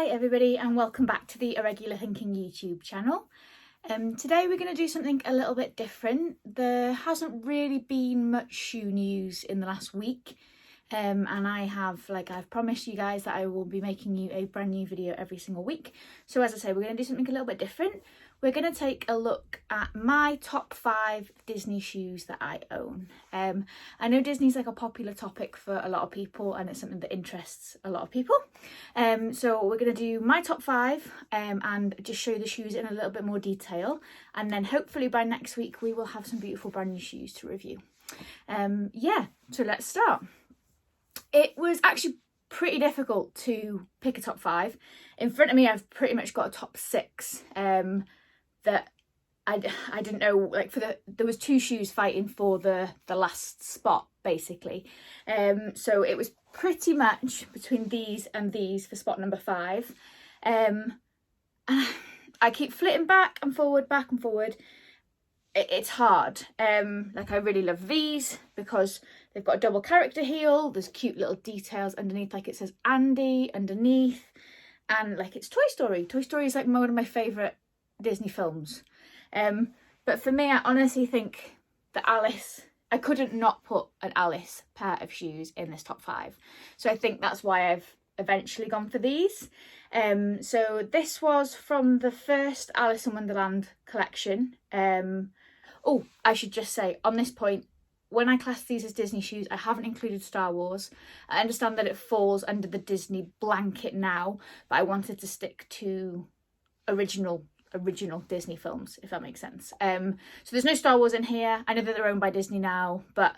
Hi everybody and welcome back to the Irregular Thinking YouTube channel. Today we're going to do something a little bit different. There hasn't really been much shoe news in the last week and I've promised you guys that I will be making you a brand new video every single week. So as I say, we're going to do something a little bit different. We're going to take a look at my top 5 Disney shoes that I own. I know Disney's like a popular topic for a lot of people and it's something that interests a lot of people. So we're going to do my top 5 and just show you the shoes in a little bit more detail. And then hopefully by next week we will have some beautiful brand new shoes to review. So let's start. It was actually pretty difficult to pick a top 5. In front of me I've pretty much got a top 6 that I didn't know, like there was 2 shoes fighting for the last spot basically. So it was pretty much between these and these for spot number 5. And I keep flitting back and forward. It's hard. Like I really love these because they've got a double character heel. There's cute little details underneath, like it says Andy underneath, and like it's Toy Story. Toy Story is like one of my favourite Disney films. But for me, I honestly think that I couldn't not put an Alice pair of shoes in this top 5. So I think that's why I've eventually gone for these. So this was from the first Alice in Wonderland collection. Oh, I should just say on this point, when I class these as Disney shoes, I haven't included Star Wars. I understand that it falls under the Disney blanket now, but I wanted to stick to original Disney films, if that makes sense. So there's no Star Wars in here. I know that they're owned by Disney now, but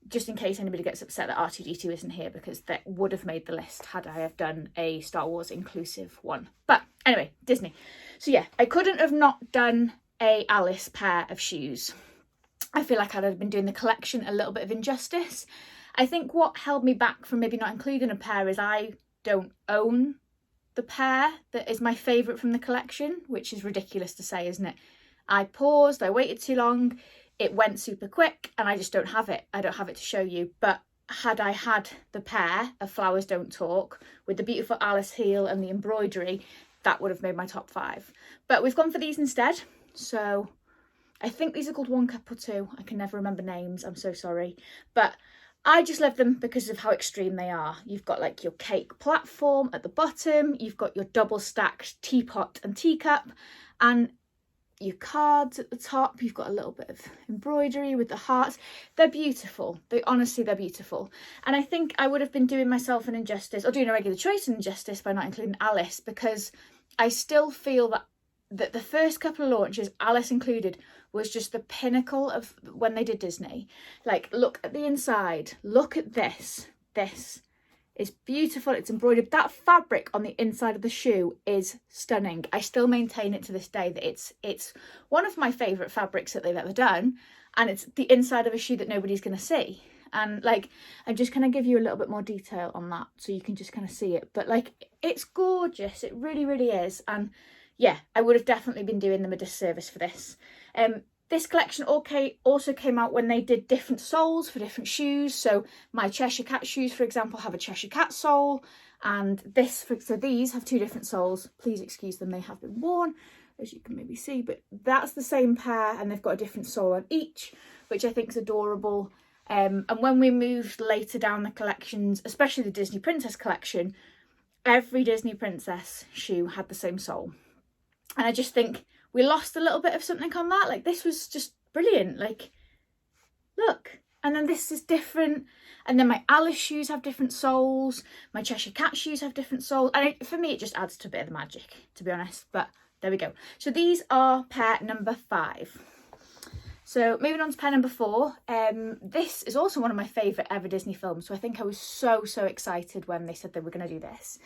just in case anybody gets upset that R2-D2 isn't here, because that would have made the list had I have done a Star Wars inclusive one. But anyway, Disney. So yeah, I couldn't have not done a Alice pair of shoes. I feel like I'd have been doing the collection a little bit of injustice. I think what held me back from maybe not including a pair is I don't own the pair that is my favourite from the collection, which is ridiculous to say, isn't it? I paused, I waited too long, it went super quick, and I just don't have it. I don't have it to show you. But had I had the pair of Flowers Don't Talk with the beautiful Alice heel and the embroidery, that would have made my top 5. But we've gone for these instead. So I think these are called One Cup or Two. I can never remember names, I'm so sorry. But I just love them because of how extreme they are. You've got like your cake platform at the bottom, you've got your double stacked teapot and teacup, and your cards at the top. You've got a little bit of embroidery with the hearts. They're beautiful. They're beautiful. And I think I would have been doing myself an injustice, or doing a regular choice an injustice, by not including Alice, because I still feel that the first couple of launches, Alice included, was just the pinnacle of when they did Disney. Like, look at the inside. Look at this. This is beautiful. It's embroidered. That fabric on the inside of the shoe is stunning. I still maintain it to this day that it's one of my favourite fabrics that they've ever done, and it's the inside of a shoe that nobody's going to see. And like, I'm just going to give you a little bit more detail on that so you can just kind of see it. But like, it's gorgeous. It really, really is. And yeah, I would have definitely been doing them a disservice for this. This collection also came out when they did different soles for different shoes. So my Cheshire Cat shoes, for example, have a Cheshire Cat sole, and these have 2 different soles. Please excuse them, they have been worn, as you can maybe see, but that's the same pair, and they've got a different sole on each, which I think is adorable. And when we moved later down the collections, especially the Disney Princess collection, every Disney Princess shoe had the same sole. And I just think we lost a little bit of something on that. Like, this was just brilliant. Like, look. And then this is different. And then my Alice shoes have different soles. My Cheshire Cat shoes have different soles. And for me, it just adds to a bit of the magic, to be honest. But there we go. So these are pair number 5. So moving on to pair number 4. This is also one of my favourite ever Disney films. So I think I was so excited when they said they were going to do this.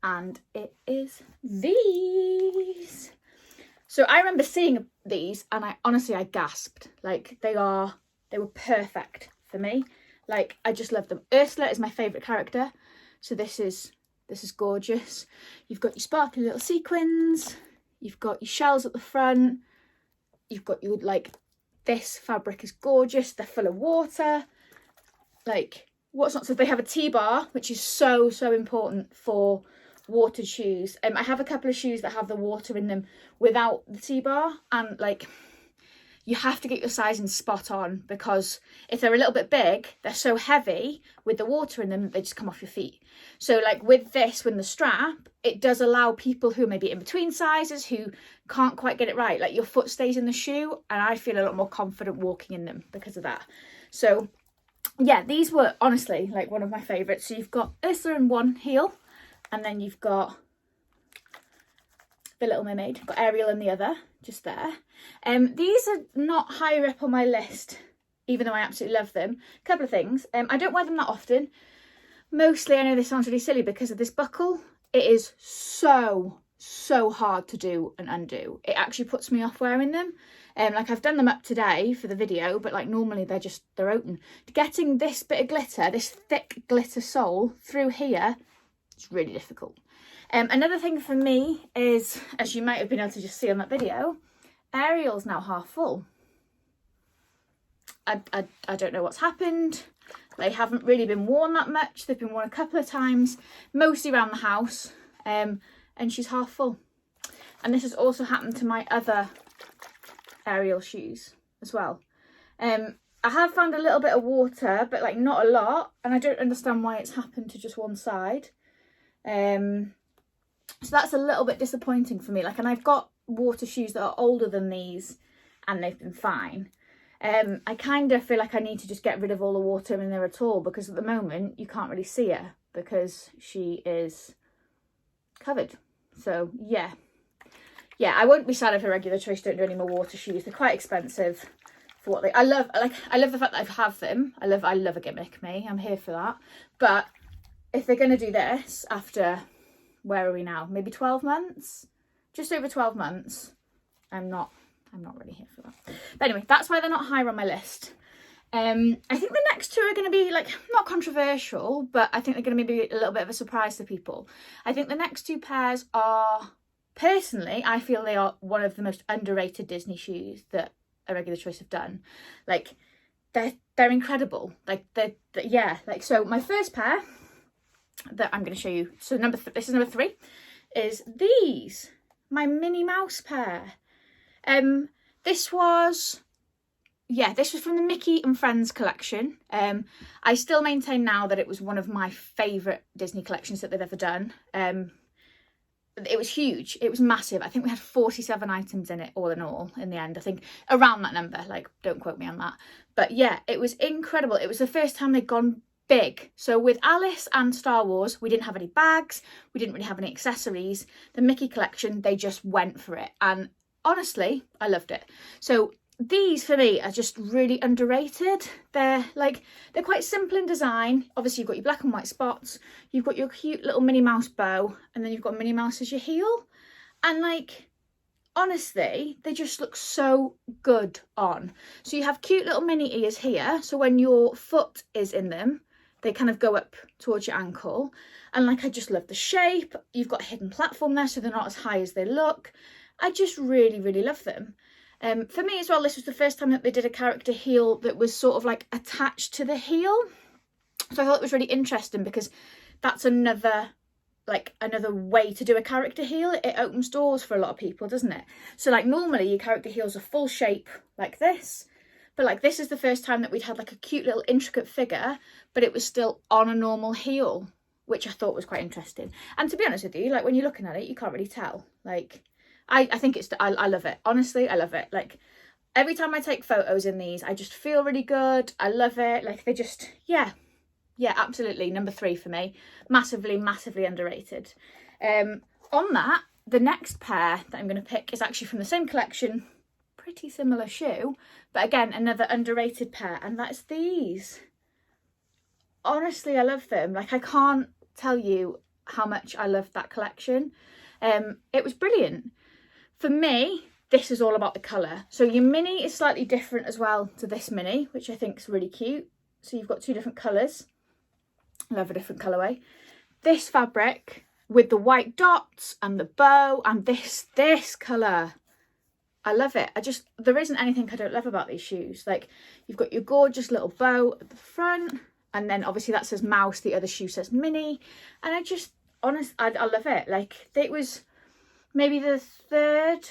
And it is these. So I remember seeing these and I gasped. Like, they were perfect for me. Like, I just love them. Ursula is my favourite character. So this is gorgeous. You've got your sparkly little sequins. You've got your shells at the front. You've got your, like, this fabric is gorgeous. They're full of water. Like, what's not, so they have a T-bar, which is so important for watered shoes. I have a couple of shoes that have the water in them without the T-bar, and like you have to get your sizing spot on, because if they're a little bit big, they're so heavy with the water in them that they just come off your feet. So like with this, with the strap, it does allow people who may be in between sizes, who can't quite get it right, like your foot stays in the shoe, and I feel a lot more confident walking in them because of that. So yeah, these were honestly like one of my favourites. So you've got Ursula in one heel, and then you've got the Little Mermaid, got Ariel in the other, just there. These are not higher up on my list, even though I absolutely love them. A couple of things. I don't wear them that often. Mostly, I know this sounds really silly because of this buckle. It is so hard to do and undo. It actually puts me off wearing them. Like I've done them up today for the video, but like normally they're open. Getting this bit of glitter, this thick glitter sole through here, it's really difficult. Another thing for me is, as you might have been able to just see on that video, Ariel's now half full. I don't know what's happened. They haven't really been worn that much. They've been worn a couple of times, mostly around the house, and she's half full. And this has also happened to my other Ariel shoes as well. I have found a little bit of water, but like not a lot, and I don't understand why it's happened to just one side. So that's a little bit disappointing for me. Like, and I've got water shoes that are older than these and they've been fine. I kind of feel like I need to just get rid of all the water in there at all, because at the moment you can't really see her because she is covered. So yeah, I won't be sad if Irregular Choice don't do any more water shoes. They're quite expensive for what they. I love the fact that I have them. I love a gimmick, me. I'm here for that. But if they're going to do this after, where are we now? Maybe 12 months? Just over 12 months. I'm not really here for that. But anyway, that's why they're not higher on my list. I think the next two are going to be like, not controversial, but I think they're going to be a little bit of a surprise to people. I think the next two pairs are, personally, I feel they are one of the most underrated Disney shoes that Irregular Choice have done. Like, they're incredible. Like, yeah. Like, so my first pair that I'm going to show you, so this is number 3, is these, my Minnie Mouse pair. This was from the Mickey and Friends collection. I still maintain now that it was one of my favourite Disney collections that they've ever done. It was huge, it was massive. I think we had 47 items in it all in all in the end. I think around that number, like, don't quote me on that. But yeah, it was incredible. It was the first time they'd gone big. So with Alice and Star Wars, we didn't have any bags, we didn't really have any accessories. The Mickey collection, they just went for it, and honestly, I loved it. So these for me are just really underrated. They're quite simple in design. Obviously, you've got your black and white spots, you've got your cute little Minnie Mouse bow, and then you've got Minnie Mouse as your heel. And like, honestly, they just look so good on. So you have cute little mini ears here. So when your foot is in them, they kind of go up towards your ankle. And like, I just love the shape. You've got a hidden platform there, so they're not as high as they look. I just really, really love them. For me as well, this was the first time that they did a character heel that was sort of like attached to the heel. So I thought it was really interesting, because that's another way to do a character heel. It opens doors for a lot of people, doesn't it? So like, normally your character heels are full shape like this, but like, this is the first time that we'd had like a cute little intricate figure, but it was still on a normal heel, which I thought was quite interesting. And to be honest with you, like, when you're looking at it, you can't really tell. Like, I think I love it. Honestly, I love it. Like, every time I take photos in these, I just feel really good. I love it. Like, they just, yeah, absolutely. Number 3 for me. Massively, massively underrated. On that, the next pair that I'm going to pick is actually from the same collection. Pretty similar shoe, but again, another underrated pair, and that's these. Honestly, I love them. Like, I can't tell you how much I loved that collection. It was brilliant. For me, this is all about the colour. So your mini is slightly different as well to this mini, which I think is really cute. So you've got 2 different colours. I love a different colourway. This fabric with the white dots and the bow, and this colour. I love it. There isn't anything I don't love about these shoes. Like, you've got your gorgeous little bow at the front, and then obviously that says Mouse, the other shoe says Minnie, and honest, I love it. Like, it was maybe the third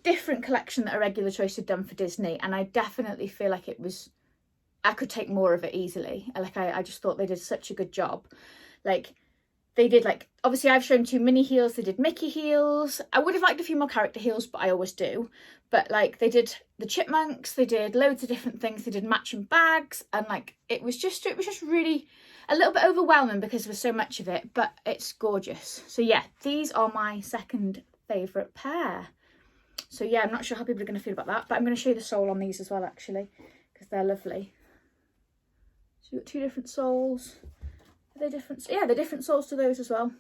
different collection that Irregular Choice had done for Disney, and I definitely feel like I could take more of it easily. Like, I just thought they did such a good job. Like, they did, like, obviously I've shown 2 Minnie heels, they did Mickey heels. I would have liked a few more character heels, but I always do. But like, they did the chipmunks, they did loads of different things, they did matching bags, and like, it was just really a little bit overwhelming because there was so much of it, but it's gorgeous. So yeah, these are my second favourite pair. So yeah, I'm not sure how people are going to feel about that, but I'm going to show you the sole on these as well, actually, because they're lovely. So you've got 2 different soles. Are they different? Yeah, they're different soles to those as well.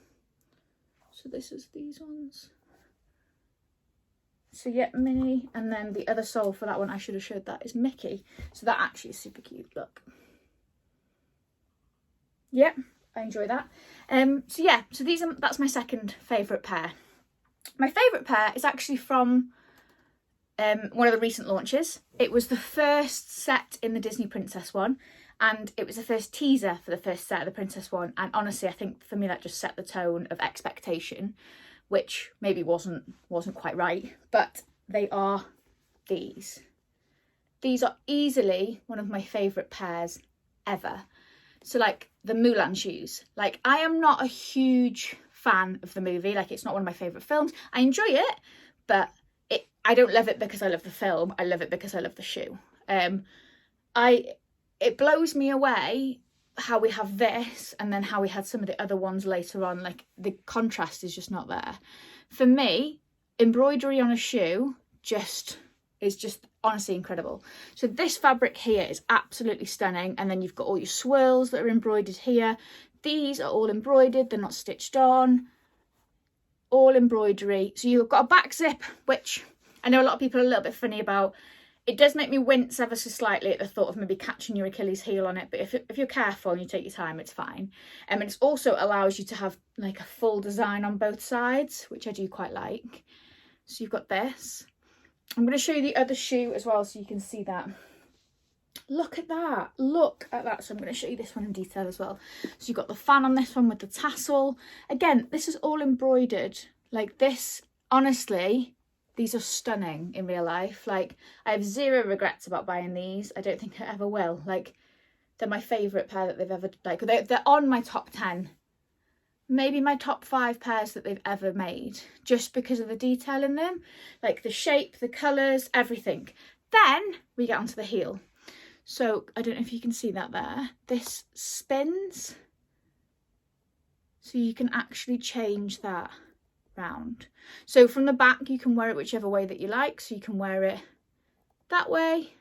So this is these ones. So yeah, Minnie, and then the other sole for that one, I should have showed that, is Mickey. So that actually is super cute, look. Yeah, I enjoy that. So yeah, so that's my second favourite pair. My favourite pair is actually from one of the recent launches. It was the first set in the Disney Princess one, and it was the first teaser for the first set of the Princess one, and honestly I think for me that just set the tone of expectation, which maybe wasn't quite right, but they are these. These are easily one of my favourite pairs ever. So like the Mulan shoes, like I am not a huge fan of the movie, like it's not one of my favourite films. I enjoy it, but I don't love it because I love the film, I love it because I love the shoe. It blows me away how we have this and then how we had some of the other ones later on. Like, the contrast is just not there. For me, embroidery on a shoe is just honestly incredible. So this fabric here is absolutely stunning, and then you've got all your swirls that are embroidered here. These are all embroidered, they're not stitched on, all embroidery. So you've got a back zip, which I know a lot of people are a little bit funny about. It does make me wince ever so slightly at the thought of maybe catching your Achilles heel on it, but if you're careful and you take your time, it's fine. And it also allows you to have like a full design on both sides, which I do quite like. So you've got this. I'm going to show you the other shoe as well so you can see that. Look at that, look at that. So I'm going to show you this one in detail as well. So you've got the fan on this one with the tassel. Again, this is all embroidered. Like this, honestly, these are stunning in real life. Like, I have 0 regrets about buying these. I don't think I ever will. Like, they're my favourite pair that they've ever, like, they're on my top 10. Maybe my top 5 pairs that they've ever made, just because of the detail in them. Like the shape, the colours, everything. Then we get onto the heel. So I don't know if you can see that there. This spins. So you can actually change that round. So from the back you can wear it whichever way that you like. So you can wear it that way,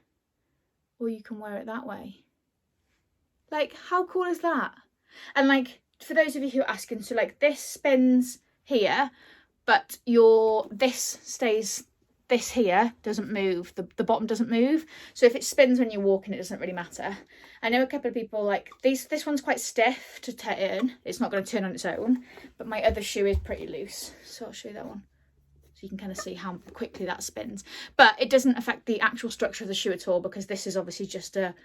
or you can wear it that way. Like, how cool is that? And like, for those of you who are asking, so like this spins here, but this stays, this here doesn't move, the bottom doesn't move. So if it spins when you're walking, it doesn't really matter. I know a couple of people like this one's quite stiff to turn, it's not going to turn on its own, but my other shoe is pretty loose, so I'll show you that one so you can kind of see how quickly that spins. But it doesn't affect the actual structure of the shoe at all, because this is obviously just a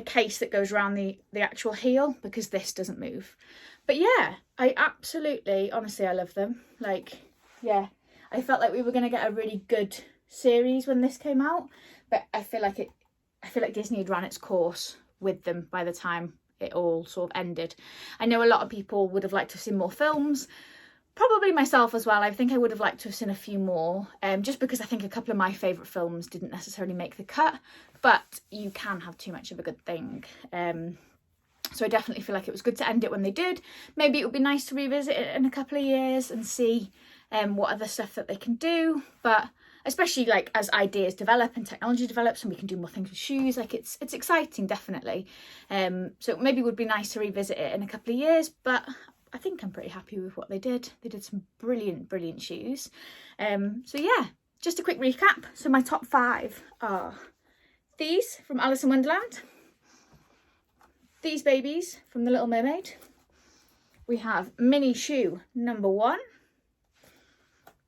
case that goes around the actual heel, because this doesn't move. But yeah, I absolutely, honestly, I love them. Like, yeah, I felt like we were going to get a really good series when this came out, but I feel like Disney had ran its course with them by the time it all sort of ended. I know a lot of people would have liked to have seen more films, probably myself as well. I think I would have liked to have seen a few more, just because I think a couple of my favourite films didn't necessarily make the cut, but you can have too much of a good thing. So I definitely feel like it was good to end it when they did. Maybe it would be nice to revisit it in a couple of years and see what other stuff that they can do. But especially like as ideas develop and technology develops and we can do more things with shoes, like it's exciting, definitely. So maybe it would be nice to revisit it in a couple of years, but I think I'm pretty happy with what they did. They did some brilliant shoes. So yeah, just a quick recap. So my top 5 are these from Alice in Wonderland, these babies from The Little Mermaid, we have Minnie shoe number 1,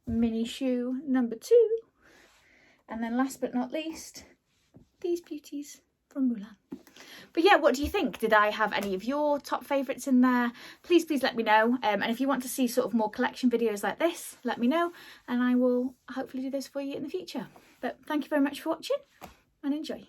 Minnie shoe number 2, and then last but not least, these beauties from Mulan. But yeah, what do you think? Did I have any of your top favourites in there? Please let me know. And if you want to see sort of more collection videos like this, let me know, and I will hopefully do those for you in the future. But thank you very much for watching, and enjoy.